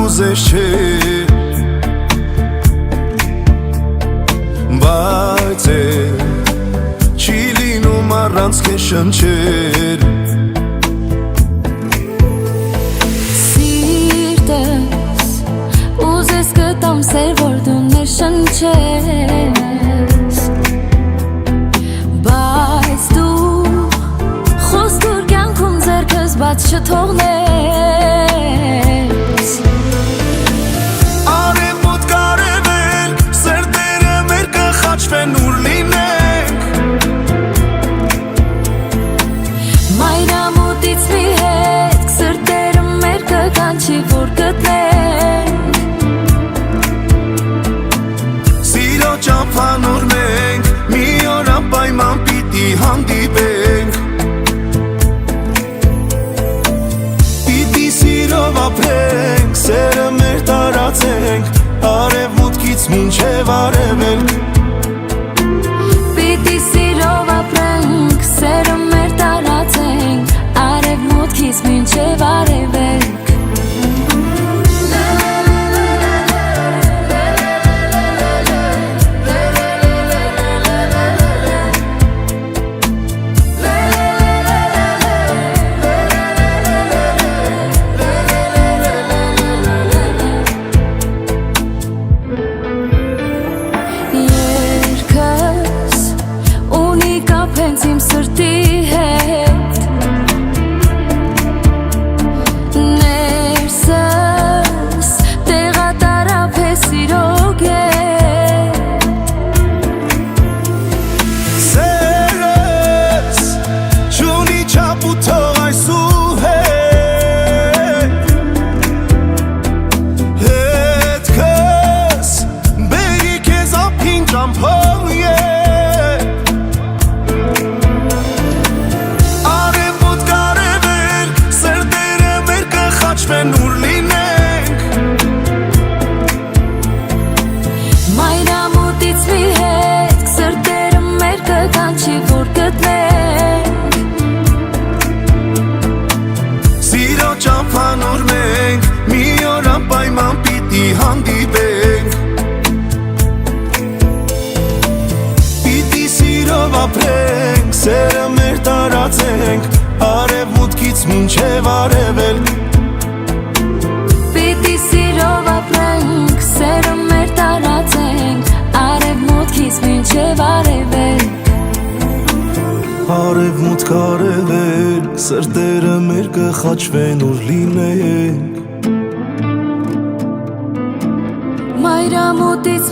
կուզես չէ Բայց չի լինում առանց քեզ շնչեր Սիրտս ուզես կտամ սեր որ դու ներշնչես Բայց դու խոստուր կյանքում ձեռքս բաց չթողնես Արևոտ կարևել սերտերը մեր կխաչվեն ուր լինենք Մայրամուտից մի հետ սրտերը մեր կկանչի որ գտնենք Սիրո ճամփանուր մենք մի օր անպայման պիտի հանդիպենք Պիտի սիրով ապրենք, սերը մեր տարածենք Արևմուտքից մինչև արևելք Պիտի սիրով ապրենք, սերը մեր տարածենք Արևմուտքից մինչև արևելք Իմ սրտի հետ Ներսս տեղատարապ է սիրո գետ Սերս չունի չափ ու թող այսուհետ Հետքս բերի քեզ ափին ճամփով Ուր լինենք Մայրամուտից մի հետ սրտերը մեր կկանչի որ գտնենք Սիրո ճամփանուր մենք մի օր անպայման պիտի հանդիպենք Պիտի սիրով ապրենք, սերը մեր տարածենք Արևմուտքից մինչև արևելք Պիտի սիրով ապրենք, սերը մեր տարածենք Արևմուտքից մինչև արևելք Արևմուտք արևելք, սրտերը մեր կխաչվեն ուր լինենք Մայրամուտից